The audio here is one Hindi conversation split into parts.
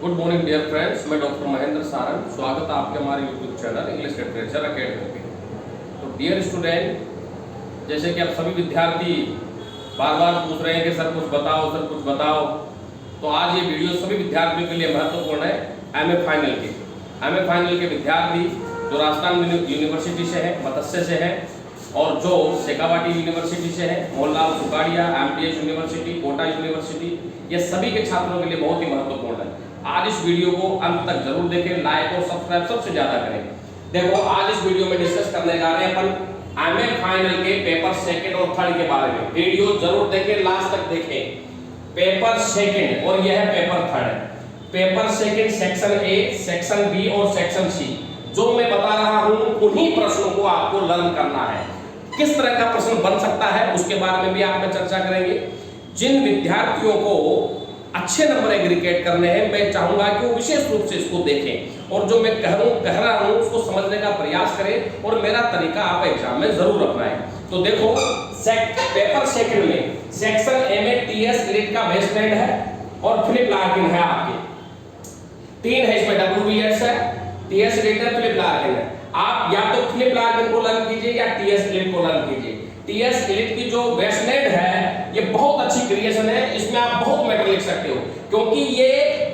गुड मॉर्निंग डियर फ्रेंड्स, मैं डॉक्टर महेंद्र सारंग। स्वागत है आपके हमारे YouTube channel English literature academy पे। तो डियर स्टूडेंट, जैसे कि अब सभी विद्यार्थी बार बार पूछ रहे हैं कि सर कुछ बताओ, सर कुछ बताओ, तो आज ये वीडियो सभी विद्यार्थियों के लिए महत्वपूर्ण है। एमए फाइनल के विद्यार्थी जो राजस्थान यूनिवर्सिटी से है, मत्स्य से है, और जो शेखावाटी यूनिवर्सिटी से है, Mohanlal Sukhadia, MTH university, Kota university, ये सभी के छात्रों के लिए बहुत ही महत्वपूर्ण है। आज इस वीडियो को अंत तक जरूर देखें, लाइक और सब्सक्राइब सबसे ज्यादा करें। देखो, आज इस वीडियो में डिस्कस करने जा रहे हैं अपन एमए फाइनल के पेपर सेकंड और थर्ड के बारे में। वीडियो जरूर देखें, लास्ट तक देखें। पेपर सेकंड और यह है paper third. Paper second section A, section B और सेक्शन सी जो मैं बता रहा हूं, उन्हीं प्रश्नों को आपको लर्न करना है। किस तरह का प्रश्न बन सकता है उसके बारे में भी आप में चर्चा करेंगे। जिन विद्यार्थियों को अच्छे नंबर एग्रीगेट करने हैं, मैं चाहूंगा कि वो विशेष रूप से इसको देखें और जो मैं कह रहा हूं उसको समझने का प्रयास करें और मेरा तरीका आप एग्जाम में जरूर अपनाएं। तो देखो, पेपर सेकंड में सेक्शन ए में टीएस एलिट का बेसमेंट है और फिलिप लार्किन है। आपके तीन है, इसमें डब्ल्यूबीएस है, टीएस एलिट है, फिलिप लार्किन है। आप या तो फिलिप लार्किन को लर्न कीजिए या टीएस एलिट को लर्न कीजिए। टीएस एलिट की जो बेसमेंट है ये बहुत अच्छी क्रिएशन है, इसमें आप बहुत मैटर लिख सकते हो क्योंकि ये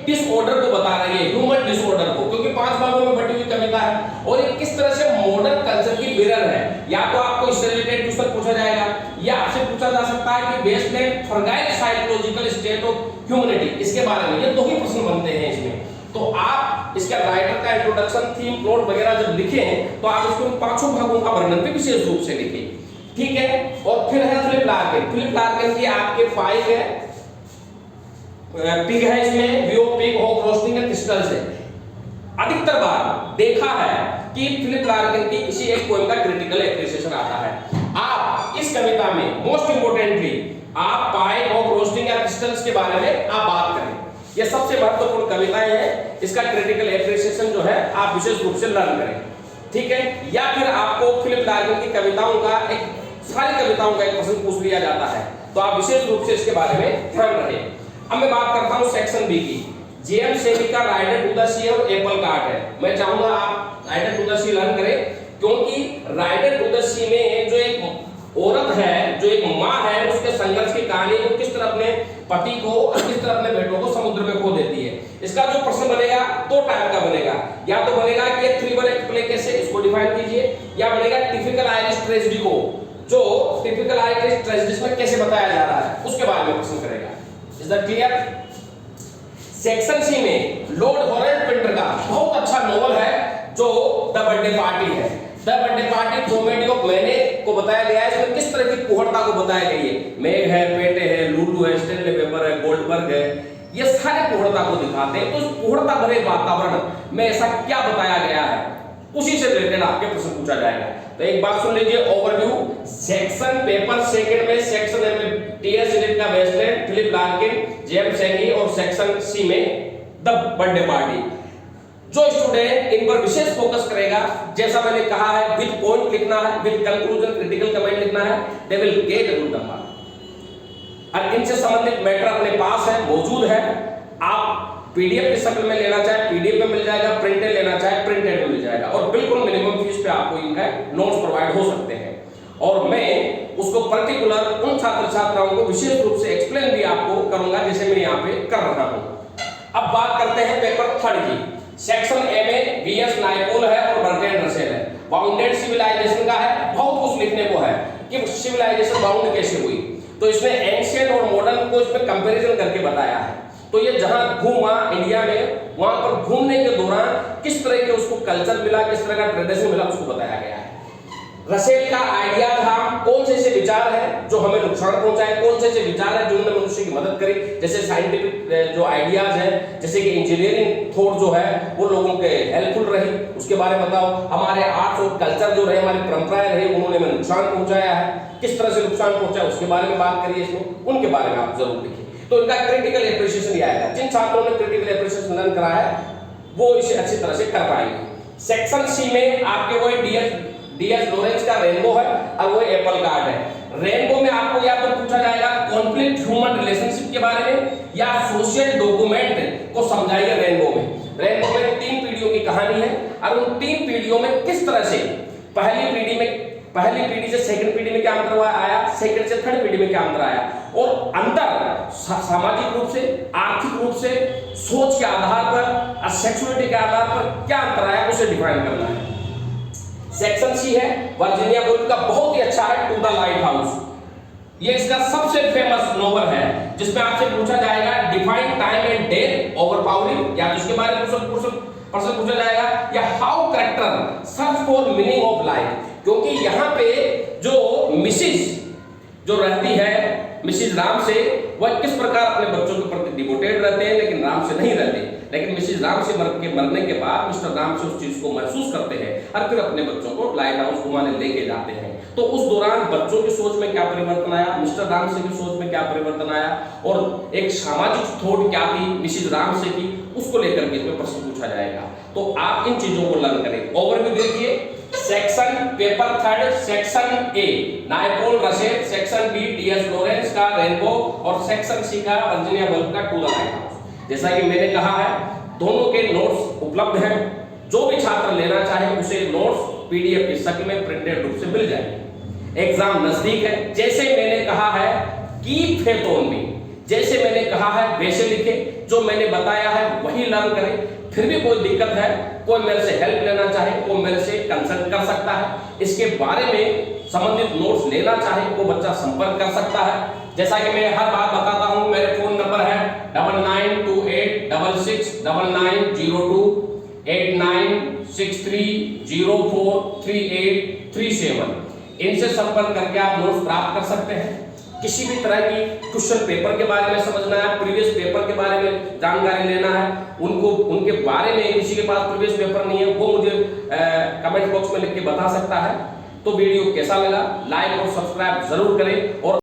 डिसऑर्डर को बता रही है, ह्यूमन डिसऑर्डर को, क्योंकि 5 भागों में बटी हुई कविता है और ये किस तरह से मॉडर्न कल्चर की मिरर है। या तो आपको इससे रिलेटेड क्वेश्चन पूछा जाएगा या आपसे पूछा जा सकता है कि basement fragile psychological state of humanity, इसके बारे में। ये दो ही प्रश्न बनते हैं इसमें। तो आप इसका राइटर का इंट्रोडक्शन, थीम, प्लॉट वगैरह जब लिखें तो आप इसको 5 भागों का वर्णन भी विशेष रूप से लिखें, ठीक है। और फिर है फिलिप लार्किन। फिलिप लार्किन की आपके 5 है, पिग है, इसमें व्यू पिग हो रोस्टिंग है, क्रिस्टल्स है। अधिकतर बार देखा है कि फिलिप लार्किन की किसी एक पोएम का क्रिटिकल एप्रिसिएशन आता है। आप इस कविता में मोस्ट इंपोर्टेंटली आप पाइप और रोस्टिंग या क्रिस्टल्स के बारे में आप बात करें। ये सबसे महत्वपूर्ण कविताएं हैं, इसका क्रिटिकल एप्रिसिएशन जो है आप विशेष रूप से लर्न करें, ठीक है। या फिर आपको फिलिप लार्किन की कविताओं का सारी कविताओं का एक प्रश्न पूछ लिया जाता है, तो आप विशेष रूप से इसके बारे में ध्यान रखें। अब मैं बात करता हूं सेक्शन बी की। जेएम सेनी का राइडर टू द सी और एप्पल कार्ट है। मैं चाहूंगा आप rider to the sea learn करें क्योंकि राइडर टू द सी में जो एक औरत है, जो एक माँ है, उसके संघर्ष की कहानी, वो किस तरह अपने पति को और किस तरह अपने बेटों को समुद्र में खो देती है। इसका जो प्रश्न बनेगा दो टाइप का बनेगा। या तो बनेगा कि थ्री वर एक्ट प्ले कैसे, इसको डिफाइन कीजिए, या बनेगा टिपिकल आयरिश ट्रेजेडी को, जो टिपिकल आयरिश ट्रेजेडी में कैसे बताया जा रहा है उसके बारे में प्रश्न करेगा। Is that clear? Section C में लॉर्ड हॉरेंड पिंटर का बहुत अच्छा नॉवल है जो द बर्थडे पार्टी है। The birthday party comedy of मैने को बताया गया है। इसमें किस तरह की कुहड़ता को बताया गया है। मेघ है, पेटे है, लूलू है, स्टेनले पेपर है, गोल्डबर्ग है, ये सारे कुहड़ता को दिखाते हैं। तो उस कुहड़ता भरे वातावरण में ऐसा क्या बताया गया है, उसी से रिलेटेड आपके प्रश्न पूछा जाएगा। तो एक बात सुन लीजिए, ओवरव्यू। सेक्शन पेपर सेकंड में सेक्शन ए में टीएस एलिट का बेसमेंट, फिलिप लार्किन, जेएम सेनी, और सेक्शन सी में द बर्थडे पार्टी। जो स्टूडेंट इन पर विशेष फोकस करेगा, जैसा मैंने कहा है, विद पॉइंट लिखना है, विद कंक्लूजन, क्रिटिकल कमेंट लिखना है, they will get good number. और इनसे संबंधित मैटर अपने पास है, मौजूद है। आप पीडीएफ के शक्ल में लेना चाहे पीडीएफ में मिल जाएगा, प्रिंटेड लेना चाहे प्रिंटेड में मिल जाएगा, और बिल्कुल मिनिमम फीस पे आपको इनका नोट्स प्रोवाइड हो सकते हैं। और मैं उसको पर्टिकुलर उन छात्र छात्राओं को विशेष रूप से एक्सप्लेन भी आपको करूंगा जैसे मैं यहाँ पे कर रहा हूँ। अब बात करते हैं पेपर थर्ड की। सेक्शन ए में बीएस नायपोल है और बर्ट्रैंड रसेल है। बाउंडेड सिविलाइजेशन का है, बहुत कुछ लिखने को है कि सिविलाइजेशन बाउंड कैसे हुई। तो इसमें एंशिएंट और मॉडर्न को इसमें कंपैरिजन करके बताया है। तो ये जहां घूमा इंडिया में, वहां पर घूमने के दौरान किस तरह के उसको कल्चर मिला, किस तरह का ट्रेडिशन मिला, उसको बताया गया है। रसेल का आइडिया था कौन से ऐसे विचार है जो हमें नुकसान पहुंचाए, कौन से ऐसे विचार है जो उन्होंने मनुष्य की मदद करी, जैसे साइंटिफिक जो आइडियाज हैं, जैसे कि इंजीनियरिंग थॉट जो है वो लोगों के हेल्पफुल रही, उसके बारे में बताओ। हमारे आर्ट्स और कल्चर जो रहे, हमारी परंपराएं रही, उन्होंने हमें नुकसान पहुंचाया है, किस तरह से नुकसान पहुंचाया उसके बारे में बात करिए इसमें, उनके बारे में आप जरूर लिखिए। तो इनका क्रिटिकल एप्रिसिएशन ये आएगा। जिन छात्रों ने क्रिटिकल एप्रिसिएशन लर्न करा है वो इसे अच्छी तरह से कर पाएंगे। सेक्शन सी में आपके वो डीएस लॉरेंस का रेनबो है और वो एप्पल कार्ट है। रेनबो में आपको या तो पूछा जाएगा कॉन्फ्लिक्ट ह्यूमन रिलेशनशिप के बारे में या सोशल डॉक्यूमेंट को समझाइए रेनबो तीन पीढ़ियों में किस तरह से पहली पीढ़ी से सेकंड पीढ़ी में क्या अंतर आया, सेकंड से थर्ड पीढ़ी में क्या अंतर आया, और अंतर सामाजिक रूप से, आर्थिक रूप से, सोच के आधार पर, सेक्सुअलिटी के आधार पर क्या अंतर आया, उसे डिफाइन करना है। सेक्शन सी है वर्जीनिया वुल्फ का, बहुत ही अच्छा है, टू द लाइट हाउस। ये इसका सबसे फेमस नोवेल है, जिसमें आपसे पूछा जाएगा define time and death overpowering, या इसके बारे में प्रश्न पूछा जाएगा, या how character search for meaning of life. क्योंकि यहाँ पे जो मिसिस जो रहती है, मिसिस राम से, वह किस प्रकार अपने बच्चों के प्रति डिवोटेड रहते हैं, लेकिन राम से नहीं रहते, लेकिन मिसिस राम से मरने के बाद मिस्टर राम से उस चीज को महसूस करते हैं और फिर अपने बच्चों को लाइट हाउस घुमाने लेके जाते हैं। तो उस दौरान बच्चों की सोच में क्या परिवर्तन आया, मिस्टर राम से की सोच में क्या परिवर्तन आया, और एक सामाजिक थॉट क्या थी मिसिस राम से की, उसको लेकर के इसमें प्रश्न पूछा जाएगा। तो आप इन चीजों को लर्न करें। ओवरव्यू देखिए, section paper third, section A Naipaul Russell, section B T S. Lawrence का रेनबो, और सेक्शन सी का वर्जीनिया वुल्फ का टू द लाइट हाउस। जैसा कि मैंने कहा है, दोनों के नोट्स उपलब्ध हैं, जो भी छात्र लेना चाहे उसे नोट्स पीडीएफ की शक्ल में प्रिंटेड रूप से मिल जाएंगे। एग्जाम नजदीक है, जैसे मैंने कहा है कीप फेथ ऑन मी, जैसे मैंने कहा है वैसे लिखे, जो मैंने बताया है वही लर्न करें। फिर भी कोई दिक्कत है, कोई मेरे से हेल्प लेना चाहे, कोई मेरे से कंसल्ट कर सकता है, इसके बारे में संबंधित नोट्स लेना चाहे वो बच्चा संपर्क कर सकता है। जैसा कि मैं हर बार बताता हूं, मेरे फोन नंबर है 9928669902, 8963043837। इनसे संपर्क करके आप नोट्स प्राप्त कर सकते हैं। किसी भी तरह की क्वेश्चन पेपर के बारे में समझना है, प्रीवियस पेपर के बारे में जानकारी लेना है, उनके बारे में किसी के पास प्रीवियस पेपर नहीं है, वो मुझे कमेंट बॉक्स में लिख के बता सकता है। तो वीडियो कैसा लगा, लाइक और सब्सक्राइब जरूर करें। और